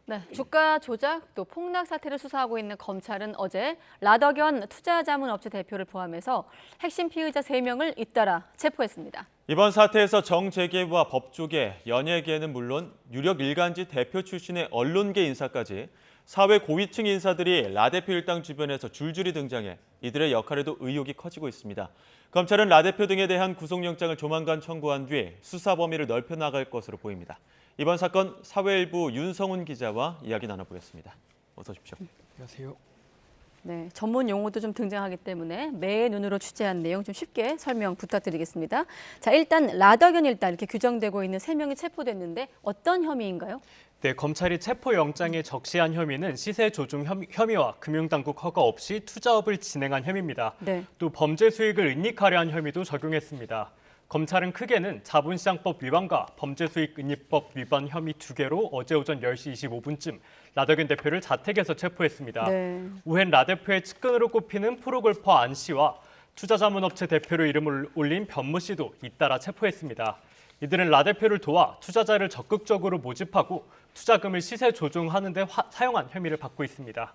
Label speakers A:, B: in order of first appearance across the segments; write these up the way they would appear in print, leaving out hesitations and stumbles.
A: 네, 주가 조작 또 폭락 사태를 수사하고 있는 검찰은 어제 라더견 투자자문업체 대표를 포함해서 핵심 피의자 3명을 잇따라 체포했습니다.
B: 이번 사태에서 정재계와 법조계, 연예계는 물론 유력 일간지 대표 출신의 언론계 인사까지 사회 고위층 인사들이 라 대표 일당 주변에서 줄줄이 등장해 이들의 역할에도 의혹이 커지고 있습니다. 검찰은 라 대표 등에 대한 구속영장을 조만간 청구한 뒤 수사 범위를 넓혀 나갈 것으로 보입니다. 이번 사건 사회일부 윤성훈 기자와 이야기 나눠보겠습니다. 어서 오십시오.
C: 안녕하세요.
A: 네, 전문 용어도 좀 등장하기 때문에 매의 눈으로 취재한 내용 좀 쉽게 설명 부탁드리겠습니다. 자, 일단 라더견 일단 이렇게 규정되고 있는 3명이 체포됐는데 어떤 혐의인가요?
C: 네, 검찰이 체포영장에 적시한 혐의는 시세 조종 혐의와 금융당국 허가 없이 투자업을 진행한 혐의입니다.
A: 네.
C: 또 범죄 수익을 은닉하려 한 혐의도 적용했습니다. 검찰은 크게는 자본시장법 위반과 범죄수익 은닉법 위반 혐의 2개로 어제 오전 10시 25분쯤 라더견 대표를 자택에서 체포했습니다.
A: 네.
C: 우엔 라 대표의 측근으로 꼽히는 프로골퍼 안 씨와 투자자문업체 대표로 이름을 올린 변모 씨도 잇따라 체포했습니다. 이들은 라 대표를 도와 투자자를 적극적으로 모집하고 투자금을 시세 조종하는 데 사용한 혐의를 받고 있습니다.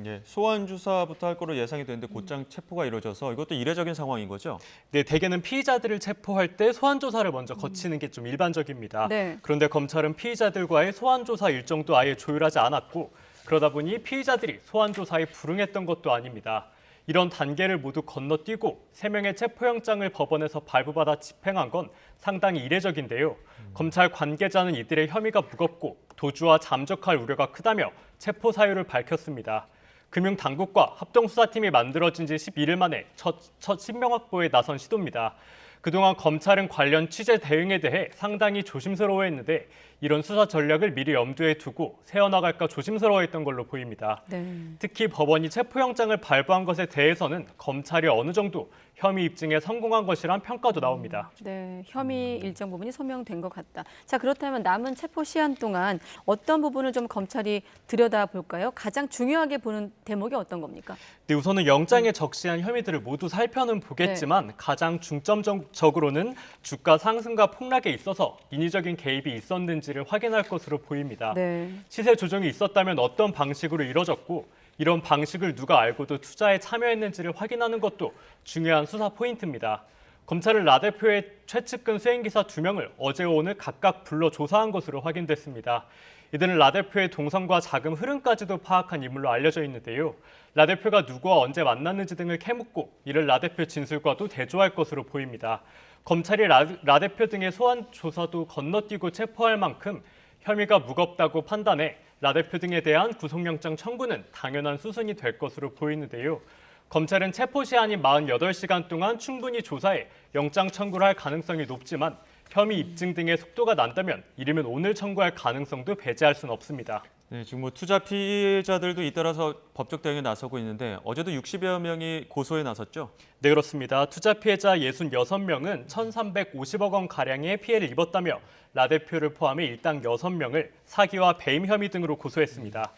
B: 예. 소환 조사부터 할 거로 예상이 되는데 곧장 체포가 이루어져서 이것도 이례적인 상황인 거죠?
C: 네, 대개는 피의자들을 체포할 때 소환 조사를 먼저 거치는 게 좀 일반적입니다.
A: 네.
C: 그런데 검찰은 피의자들과의 소환 조사 일정도 아예 조율하지 않았고 그러다 보니 피의자들이 소환 조사에 불응했던 것도 아닙니다. 이런 단계를 모두 건너뛰고 3명의 체포영장을 법원에서 발부받아 집행한 건 상당히 이례적인데요. 검찰 관계자는 이들의 혐의가 무겁고 도주와 잠적할 우려가 크다며 체포 사유를 밝혔습니다. 금융당국과 합동수사팀이 만들어진 지 11일 만에 첫 신병 확보에 나선 시도입니다. 그동안 검찰은 관련 취재 대응에 대해 상당히 조심스러워했는데 이런 수사 전략을 미리 염두에 두고 세워나갈까 조심스러워했던 걸로 보입니다.
A: 네.
C: 특히 법원이 체포영장을 발부한 것에 대해서는 검찰이 어느 정도 혐의 입증에 성공한 것이란 평가도 나옵니다.
A: 네, 혐의 일정 부분이 소명된 것 같다. 자, 그렇다면 남은 체포 시한 동안 어떤 부분을 좀 검찰이 들여다볼까요? 가장 중요하게 보는 대목이 어떤 겁니까?
C: 네, 우선은 영장에 적시한 혐의들을 모두 살펴는 보겠지만 가장 중점적으로는 주가 상승과 폭락에 있어서 인위적인 개입이 있었는지를 확인할 것으로 보입니다.
A: 네.
C: 시세 조정이 있었다면 어떤 방식으로 이뤄졌고 이런 방식을 누가 알고도 투자에 참여했는지를 확인하는 것도 중요한 수사 포인트입니다. 검찰은 라 대표의 최측근 수행기사 2명을 어제와 오늘 각각 불러 조사한 것으로 확인됐습니다. 이들은 라 대표의 동선과 자금 흐름까지도 파악한 인물로 알려져 있는데요. 라 대표가 누구와 언제 만났는지 등을 캐묻고 이를 라 대표 진술과도 대조할 것으로 보입니다. 검찰이 라 대표 등의 소환 조사도 건너뛰고 체포할 만큼 혐의가 무겁다고 판단해 라 대표 등에 대한 구속영장 청구는 당연한 수순이 될 것으로 보이는데요. 검찰은 체포 시한인 48시간 동안 충분히 조사해 영장 청구를 할 가능성이 높지만 혐의 입증 등의 속도가 난다면 이르면 오늘 청구할 가능성도 배제할 수는 없습니다.
B: 네, 지금 투자 피해자들도 잇따라서 법적 대응에 나서고 있는데 어제도 60여 명이 고소에 나섰죠?
C: 네, 그렇습니다. 투자 피해자 66명은 1,350억 원 가량의 피해를 입었다며 라 대표를 포함해 일당 6명을 사기와 배임 혐의 등으로 고소했습니다.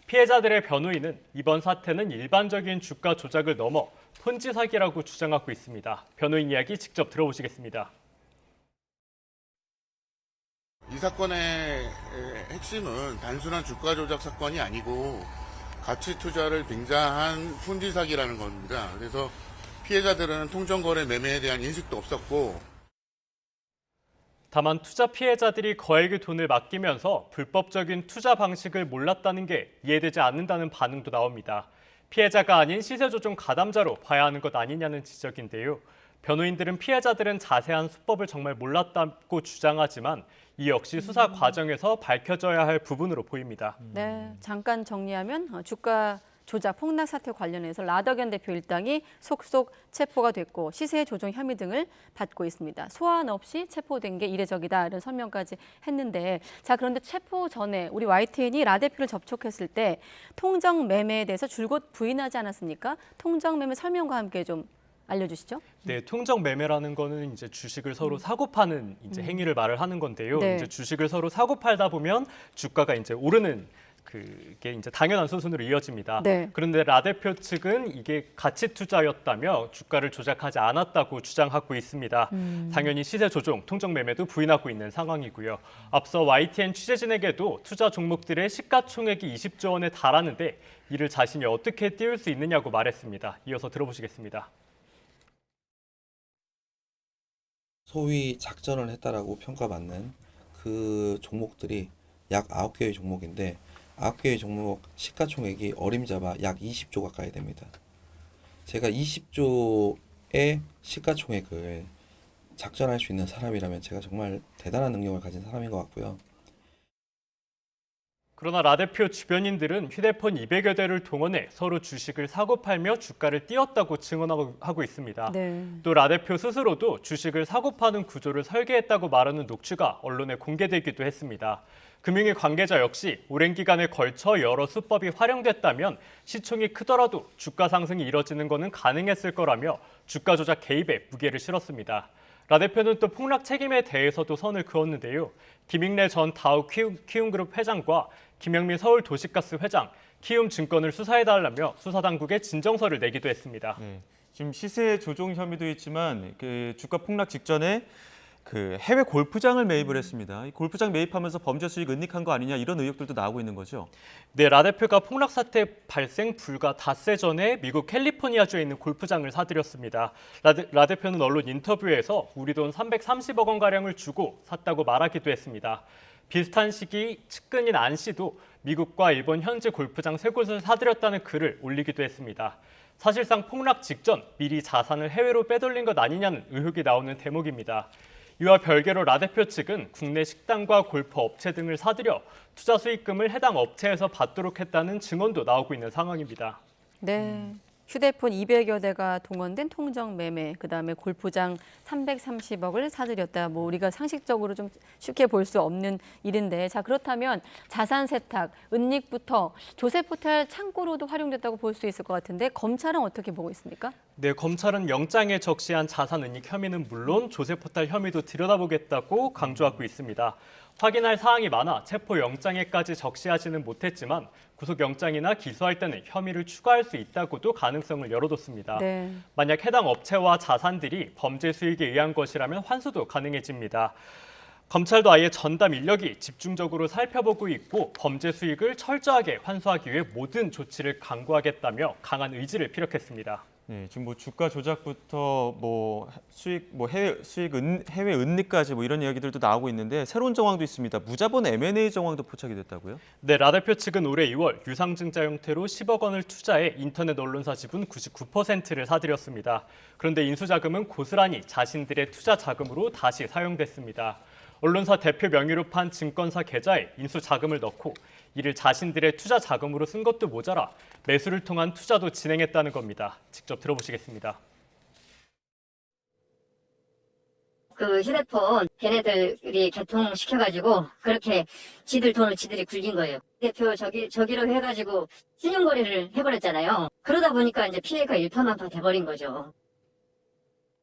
C: 피해자들의 변호인은 이번 사태는 일반적인 주가 조작을 넘어 폰지 사기라고 주장하고 있습니다. 변호인 이야기 직접 들어보시겠습니다.
D: 이 사건의 핵심은 단순한 주가 조작 사건이 아니고 가치 투자를 빙자한 폰지 사기라는 겁니다. 그래서 피해자들은 통정거래 매매에 대한 인식도 없었고
C: 다만 투자 피해자들이 거액의 돈을 맡기면서 불법적인 투자 방식을 몰랐다는 게 이해되지 않는다는 반응도 나옵니다. 피해자가 아닌 시세조종 가담자로 봐야 하는 것 아니냐는 지적인데요. 변호인들은 피해자들은 자세한 수법을 정말 몰랐다고 주장하지만 이 역시 수사 과정에서 밝혀져야 할 부분으로 보입니다.
A: 네, 잠깐 정리하면 주가 조작 폭락 사태 관련해서 라더견 대표 일당이 속속 체포가 됐고 시세 조정 혐의 등을 받고 있습니다. 소환 없이 체포된 게 이례적이다 이런 설명까지 했는데 자 그런데 체포 전에 우리 YTN이 라 대표를 접촉했을 때 통정 매매에 대해서 줄곧 부인하지 않았습니까? 통정 매매 설명과 함께 좀 알려주시죠.
C: 네, 통정 매매라는 거는 이제 주식을 서로 사고 파는 이제 행위를 말을 하는 건데요.
A: 네.
C: 이제 주식을 서로 사고 팔다 보면 주가가 이제 오르는 그게 이제 당연한 순순으로 이어집니다.
A: 네.
C: 그런데 라 대표 측은 이게 가치 투자였다며 주가를 조작하지 않았다고 주장하고 있습니다. 당연히 시세 조종, 통정 매매도 부인하고 있는 상황이고요. 앞서 YTN 취재진에게도 투자 종목들의 시가총액이 20조 원에 달하는데 이를 자신이 어떻게 띄울 수 있느냐고 말했습니다. 이어서 들어보시겠습니다.
E: 소위 작전을 했다라고 평가받는 그 종목들이 약 9개의 종목인데 9개의 종목 시가총액이 어림잡아 약 20조 가까이 됩니다. 제가 20조의 시가총액을 작전할 수 있는 사람이라면 제가 정말 대단한 능력을 가진 사람인 것 같고요.
C: 그러나 라 대표 주변인들은 휴대폰 200여 대를 동원해 서로 주식을 사고 팔며 주가를 띄웠다고 증언하고 있습니다.
A: 네.
C: 또 라 대표 스스로도 주식을 사고 파는 구조를 설계했다고 말하는 녹취가 언론에 공개되기도 했습니다. 금융위 관계자 역시 오랜 기간에 걸쳐 여러 수법이 활용됐다면 시총이 크더라도 주가 상승이 이뤄지는 것은 가능했을 거라며 주가 조작 개입에 무게를 실었습니다. 라 대표는 또 폭락 책임에 대해서도 선을 그었는데요. 김익래 전 다우 키움그룹 회장과 김영민 서울도시가스 회장, 키움증권을 수사해달라며 수사당국에 진정서를 내기도 했습니다.
B: 네, 지금 시세 조종 혐의도 있지만 그 주가 폭락 직전에 그 해외 골프장을 매입을 했습니다. 이 골프장 매입하면서 범죄 수익 은닉한 거 아니냐 이런 의혹들도 나오고 있는 거죠.
C: 네, 라 대표가 폭락 사태 발생 불과 닷새 전에 미국 캘리포니아주에 있는 골프장을 사들였습니다. 라 대표는 언론 인터뷰에서 우리 돈 330억 원가량을 주고 샀다고 말하기도 했습니다. 비슷한 시기 측근인 안 씨도 미국과 일본 현지 골프장 3곳을 사들였다는 글을 올리기도 했습니다. 사실상 폭락 직전 미리 자산을 해외로 빼돌린 것 아니냐는 의혹이 나오는 대목입니다. 이와 별개로 라 대표 측은 국내 식당과 골프 업체 등을 사들여 투자 수익금을 해당 업체에서 받도록 했다는 증언도 나오고 있는 상황입니다.
A: 네. 휴대폰 200여 대가 동원된 통정 매매, 그다음에 골프장 330억을 사들였다. 뭐 우리가 상식적으로 좀 쉽게 볼 수 없는 일인데, 자 그렇다면 자산 세탁, 은닉부터 조세 포탈 창구로도 활용됐다고 볼 수 있을 것 같은데 검찰은 어떻게 보고 있습니까?
C: 네, 검찰은 영장에 적시한 자산 은닉 혐의는 물론 조세 포탈 혐의도 들여다보겠다고 강조하고 있습니다. 확인할 사항이 많아 체포 영장에까지 적시하지는 못했지만 구속영장이나 기소할 때는 혐의를 추가할 수 있다고도 가능성을 열어뒀습니다.
A: 네.
C: 만약 해당 업체와 자산들이 범죄 수익에 의한 것이라면 환수도 가능해집니다. 검찰도 아예 전담 인력이 집중적으로 살펴보고 있고 범죄 수익을 철저하게 환수하기 위해 모든 조치를 강구하겠다며 강한 의지를 피력했습니다.
B: 네, 지금 뭐 주가 조작부터 뭐 수익, 뭐 해외 수익 해외 은닉까지 뭐 이런 이야기들도 나오고 있는데 새로운 정황도 있습니다. 무자본 M&A 정황도 포착이 됐다고요?
C: 네, 라 대표 측은 올해 2월 유상증자 형태로 10억 원을 투자해 인터넷 언론사 지분 99%를 사들였습니다. 그런데 인수자금은 고스란히 자신들의 투자 자금으로 다시 사용됐습니다. 언론사 대표 명의로 판 증권사 계좌에 인수 자금을 넣고 이를 자신들의 투자 자금으로 쓴 것도 모자라 매수를 통한 투자도 진행했다는 겁니다. 직접 들어보시겠습니다.
F: 그 휴대폰 걔네들이 개통시켜가지고 그렇게 지들 돈을 지들이 굴린 거예요. 대표 저기로 해가지고 신용거래를 해버렸잖아요. 그러다 보니까 이제 피해가 일파만파 돼버린 거죠.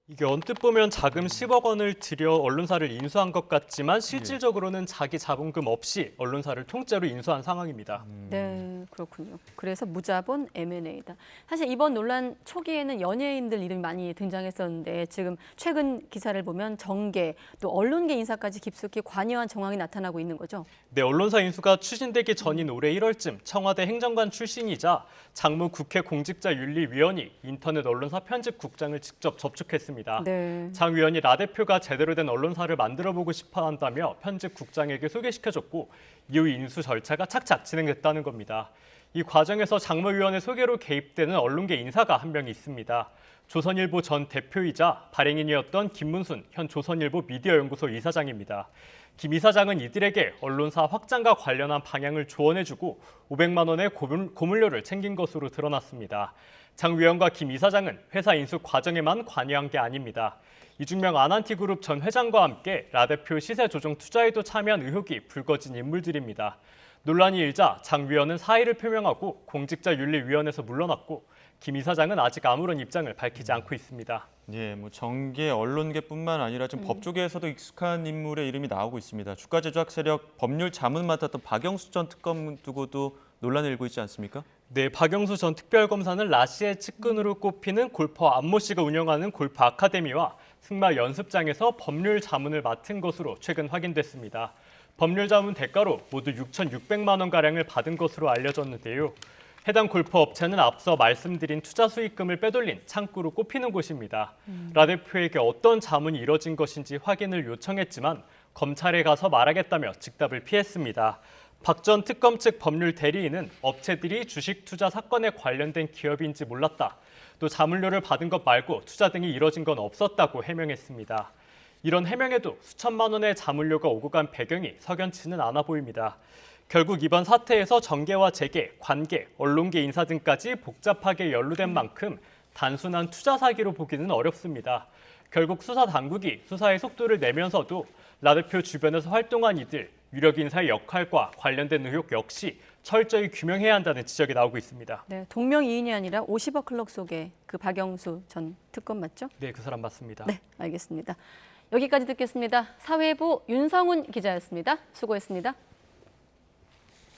C: 이게 언뜻 보면 자금 10억 원을 들여 언론사를 인수한 것 같지만 실질적으로는 자기 자본금 없이 언론사를 통째로 인수한 상황입니다.
A: 네, 그렇군요. 그래서 무자본 M&A다. 사실 이번 논란 초기에는 연예인들 이름이 많이 등장했었는데 지금 최근 기사를 보면 정계, 또 언론계 인사까지 깊숙이 관여한 정황이 나타나고 있는 거죠.
C: 네, 언론사 인수가 추진되기 전인 올해 1월쯤 청와대 행정관 출신이자 장모 국회 공직자윤리위원이 인터넷 언론사 편집국장을 직접 접촉했습니다.
A: 네.
C: 장 위원이 라 대표가 제대로 된 언론사를 만들어보고 싶어 한다며 편집국장에게 소개시켜줬고 이후 인수 절차가 착착 진행됐다는 겁니다. 이 과정에서 장모 위원의 소개로 개입되는 언론계 인사가 한 명 있습니다. 조선일보 전 대표이자 발행인이었던 김문순 현 조선일보 미디어연구소 이사장입니다. 김 이사장은 이들에게 언론사 확장과 관련한 방향을 조언해주고 500만 원의 고물료를 챙긴 것으로 드러났습니다. 장 위원과 김 이사장은 회사 인수 과정에만 관여한 게 아닙니다. 이중명 아난티그룹 전 회장과 함께 라 대표 시세 조정 투자에도 참여한 의혹이 불거진 인물들입니다. 논란이 일자 장 위원은 사의를 표명하고 공직자윤리위원회에서 물러났고 김 이사장은 아직 아무런 입장을 밝히지 않고 있습니다.
B: 예, 뭐 정계, 언론계뿐만 아니라 지금 법조계에서도 익숙한 인물의 이름이 나오고 있습니다. 주가 조작 세력 법률 자문 맡았던 박영수 전 특검 두고도 논란이 일고 있지 않습니까?
C: 네, 박영수 전 특별검사는 라씨의 측근으로 꼽히는 골퍼 안모 씨가 운영하는 골프 아카데미와 승마 연습장에서 법률 자문을 맡은 것으로 최근 확인됐습니다. 법률 자문 대가로 모두 6,600만 원가량을 받은 것으로 알려졌는데요. 해당 골프 업체는 앞서 말씀드린 투자 수익금을 빼돌린 창구로 꼽히는 곳입니다. 라 대표에게 어떤 자문이 이뤄진 것인지 확인을 요청했지만 검찰에 가서 말하겠다며 즉답을 피했습니다. 박 전 특검 측 법률 대리인은 업체들이 주식 투자 사건에 관련된 기업인지 몰랐다. 또 자문료를 받은 것 말고 투자 등이 이뤄진 건 없었다고 해명했습니다. 이런 해명에도 수천만 원의 자문료가 오고 간 배경이 석연치는 않아 보입니다. 결국 이번 사태에서 정계와 재계, 관계, 언론계 인사 등까지 복잡하게 연루된 만큼 단순한 투자 사기로 보기는 어렵습니다. 결국 수사 당국이 수사의 속도를 내면서도 라 대표 주변에서 활동한 이들, 유력 인사의 역할과 관련된 의혹 역시 철저히 규명해야 한다는 지적이 나오고 있습니다.
A: 네, 동명이인이 아니라 50억 클럽 속의 그 박영수 전 특검 맞죠?
C: 네, 그 사람 맞습니다.
A: 네, 알겠습니다. 여기까지 듣겠습니다. 사회부 윤성훈 기자였습니다. 수고했습니다.